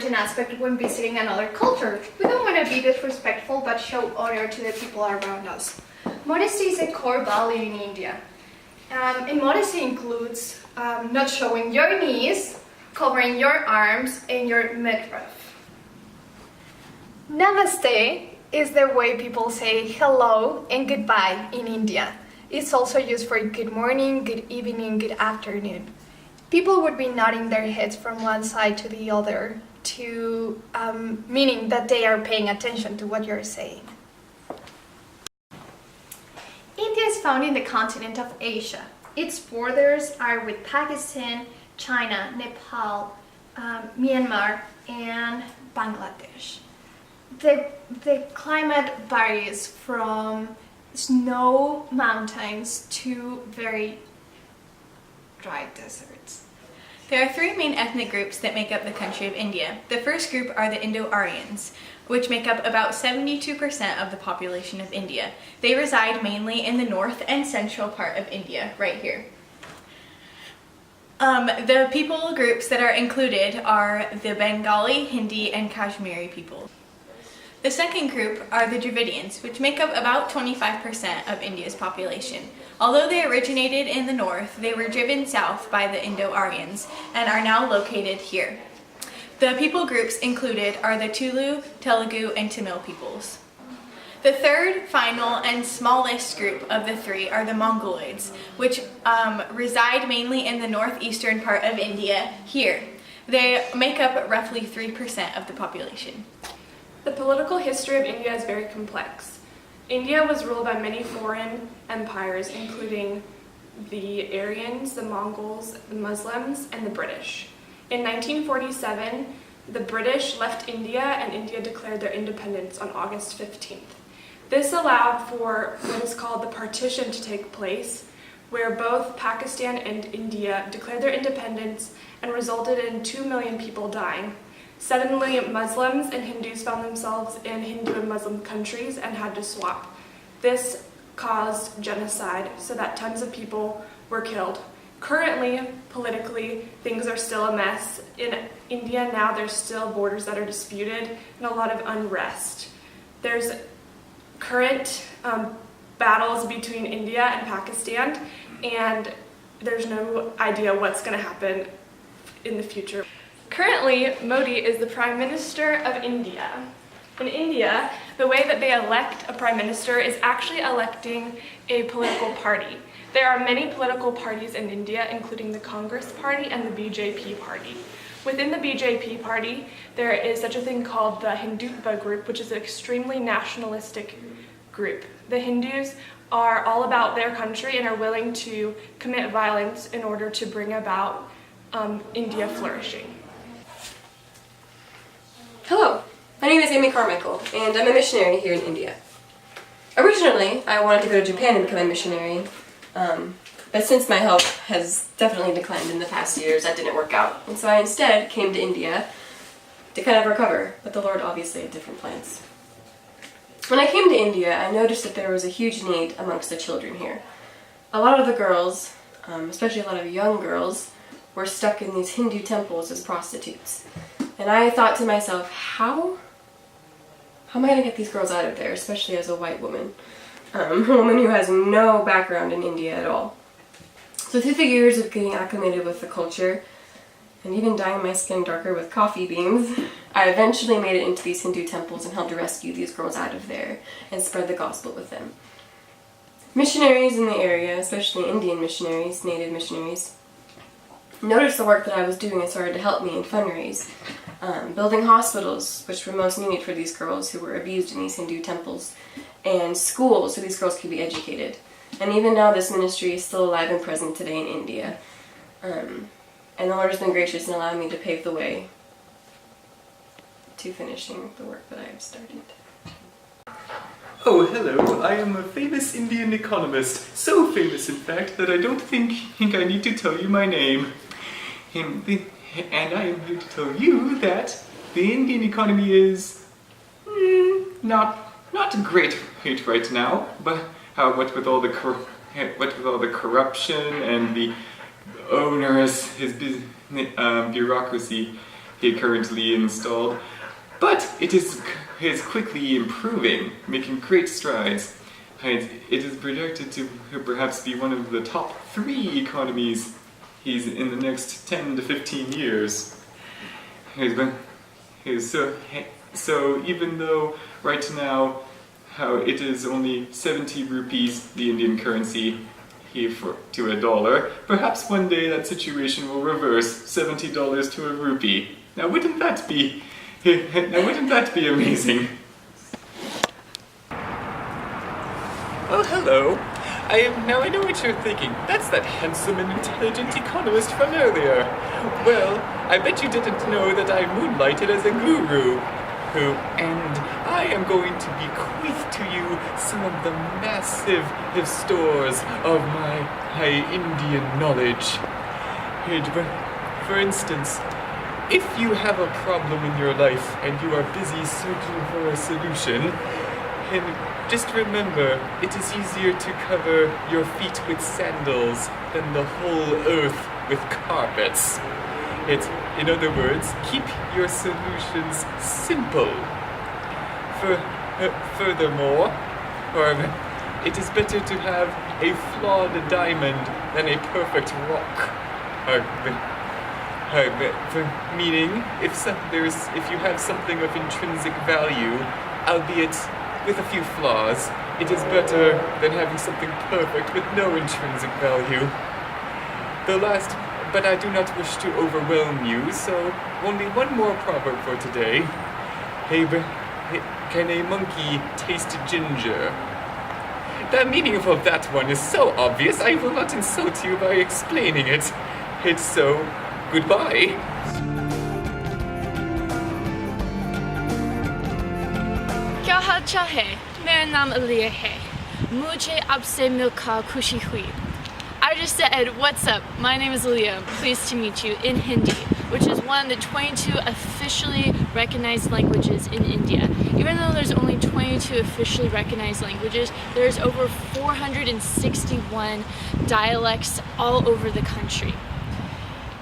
important aspect when visiting another culture. We don't want to be disrespectful but show honor to the people around us. Modesty is a core value in India. And modesty includes not showing your knees, covering your arms and your midriff. Namaste is the way people say hello and goodbye in India. It's also used for good morning, good evening, good afternoon. People would be nodding their heads from one side to the other, meaning that they are paying attention to what you're saying. India is found in the continent of Asia. Its borders are with Pakistan, China, Nepal, Myanmar, and Bangladesh. The climate varies from snow mountains to very dry deserts. There are three main ethnic groups that make up the country of India. The first group are the Indo-Aryans, which make up about 72% of the population of India. They reside mainly in the north and central part of India, right here. The people groups that are included are the Bengali, Hindi, and Kashmiri people. The second group are the Dravidians, which make up about 25% of India's population. Although they originated in the north, they were driven south by the Indo-Aryans and are now located here. The people groups included are the Tulu, Telugu, and Tamil peoples. The third, final, and smallest group of the three are the Mongoloids, which reside mainly in the northeastern part of India here. They make up roughly 3% of the population. The political history of India is very complex. India was ruled by many foreign empires, including the Aryans, the Mongols, the Muslims, and the British. In 1947, the British left India and India declared their independence on August 15th. This allowed for what is called the partition to take place, where both Pakistan and India declared their independence and resulted in 2 million people dying. Suddenly, Muslims and Hindus found themselves in Hindu and Muslim countries and had to swap. This caused genocide, so that tons of people were killed. Currently, politically, things are still a mess. In India now, there's still borders that are disputed and a lot of unrest. There's current battles between India and Pakistan, and there's no idea what's going to happen in the future. Currently, Modi is the Prime Minister of India. In India, the way that they elect a Prime Minister is actually electing a political party. There are many political parties in India, including the Congress Party and the BJP Party. Within the BJP Party, there is such a thing called the Hindutva group, which is an extremely nationalistic group. The Hindus are all about their country and are willing to commit violence in order to bring about India flourishing. Hello, my name is Amy Carmichael, and I'm a missionary here in India. Originally, I wanted to go to Japan and become a missionary, but since my health has definitely declined in the past years, that didn't work out. And so I instead came to India to kind of recover, but the Lord obviously had different plans. When I came to India, I noticed that there was a huge need amongst the children here. A lot of the girls, especially a lot of young girls, were stuck in these Hindu temples as prostitutes. And I thought to myself, how am I going to get these girls out of there, especially as a white woman? A woman who has no background in India at all. So through the years of getting acclimated with the culture, and even dyeing my skin darker with coffee beans, I eventually made it into these Hindu temples and helped to rescue these girls out of there and spread the gospel with them. Missionaries in the area, especially Indian missionaries, native missionaries, noticed the work that I was doing and started to help me and fundraise. Building hospitals, which were most needed for these girls who were abused in these Hindu temples, and schools so these girls could be educated. And even now this ministry is still alive and present today in India. And the Lord has been gracious in allowing me to pave the way to finishing the work that I have started. Oh, hello. I am a famous Indian economist. So famous, in fact, that I don't think I need to tell you my name. And I am here to tell you that the Indian economy is not great right now. But what with all the corruption and the onerous bureaucracy, currently installed, but it is quickly improving, making great strides. It is projected to perhaps be one of the top 3 economies in the next 10 to 15 years. So even though right now it is only 70 rupees, the Indian currency, to a dollar, perhaps one day that situation will reverse, $70 to a rupee. Now wouldn't that be amazing? Oh, hello. Now I know what you're thinking. That's that handsome and intelligent economist from earlier. Well, I bet you didn't know that I moonlighted as a guru. And I am going to bequeath to you some of the massive stores of my Indian knowledge. For instance, if you have a problem in your life and you are busy searching for a solution, just remember, it is easier to cover your feet with sandals than the whole earth with carpets. In other words, keep your solutions simple. Furthermore, it is better to have a flawed diamond than a perfect rock. Meaning, if you have something of intrinsic value, albeit with a few flaws, it is better than having something perfect with no intrinsic value. But I do not wish to overwhelm you, so only one more proverb for today. Can a monkey taste ginger? The meaning of that one is so obvious, I will not insult you by explaining it. It's so, goodbye. क्या हालचाल है? मेरा नाम अलिया है. मुझे आपसे मिलकर खुशी हुई. I just said, what's up? My name is Leah. Pleased to meet you in Hindi, which is one of the 22 officially recognized languages in India. Even though there's only 22 officially recognized languages, there's over 461 dialects all over the country.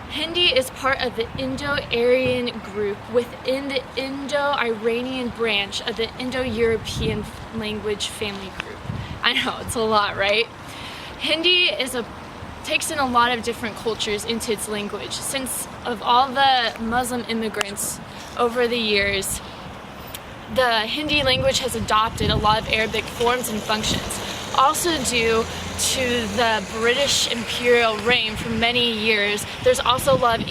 Hindi is part of the Indo-Aryan group within the Indo-Iranian branch of the Indo-European language family group. I know, it's a lot, right? Hindi takes in a lot of different cultures into its language. Since of all the Muslim immigrants over the years, the Hindi language has adopted a lot of Arabic forms and functions. Also due to the British imperial reign for many years, there's also a lot of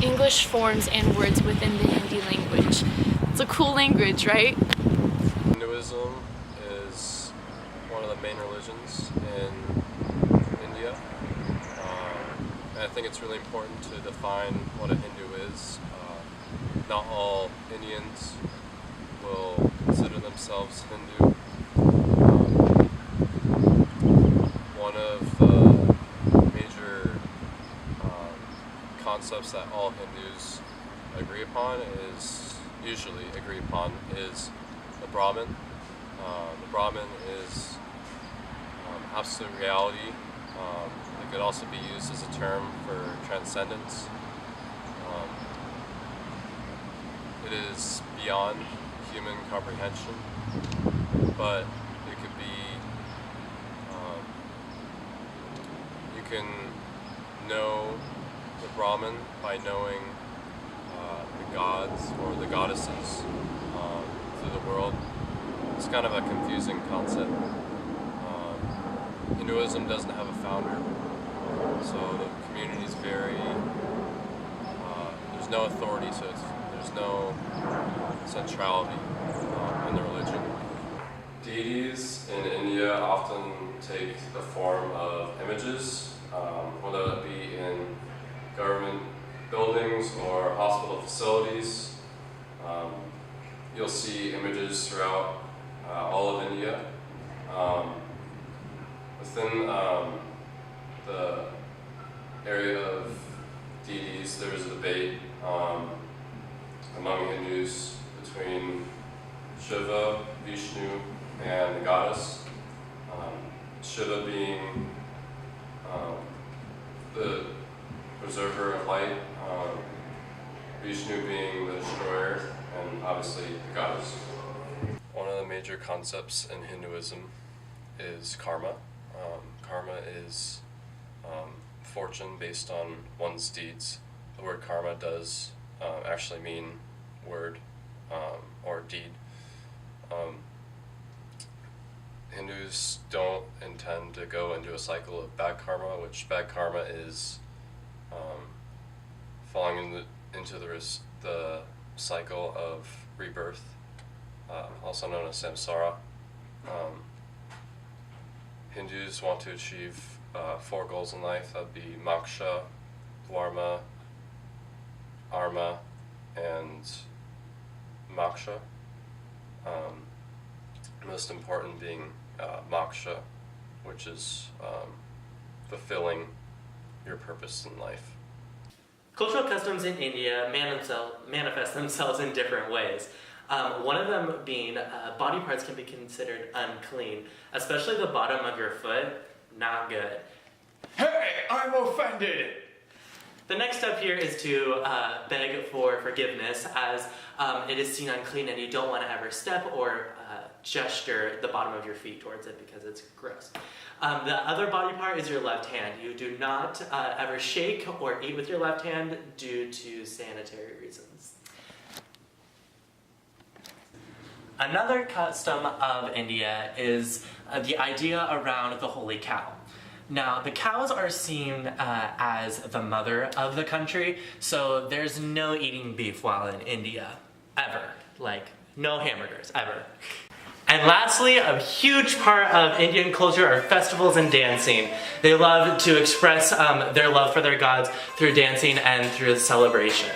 English forms and words within the Hindi language. It's a cool language, right? Hinduism is one of the main religions in India. And I think it's really important to define what a Hindu is. Not all Indians will consider themselves Hindu. One of the major concepts that all Hindus usually agree upon is the Brahman. The Brahman is absolute reality. It could also be used as a term for transcendence. It is beyond human comprehension, but it could be, you can know the Brahman by knowing the gods or the goddesses through the world. It's kind of a confusing concept. Hinduism doesn't have a founder, so the community is very, there's no authority, so there's no centrality in the religion. Deities in India often take the form of images, whether it be in government buildings or hospital facilities. You'll see images throughout all of India. Within the area of deities, there is a debate among Hindus between Shiva, Vishnu, and the goddess. Shiva being the preserver of light, Vishnu being the destroyer, and obviously the goddess. One of the major concepts in Hinduism is karma. Karma is fortune based on one's deeds. The word karma does actually mean word or deed. Hindus don't intend to go into a cycle of bad karma, which bad karma is falling into the cycle of rebirth, also known as samsara. Hindus want to achieve 4 goals in life. That would be moksha, dharma, arma, and moksha. Most important being moksha, which is fulfilling your purpose in life. Cultural customs in India manifest themselves in different ways. One of them being body parts can be considered unclean, especially the bottom of your foot, not good. Hey, I'm offended! The next step here is to beg for forgiveness, as it is seen unclean and you don't want to ever step or gesture the bottom of your feet towards it because it's gross. The other body part is your left hand. You do not ever shake or eat with your left hand due to sanitary reasons. Another custom of India is the idea around the holy cow. Now, the cows are seen as the mother of the country, so there's no eating beef while in India, ever. Like, no hamburgers, ever. And lastly, a huge part of Indian culture are festivals and dancing. They love to express their love for their gods through dancing and through celebration.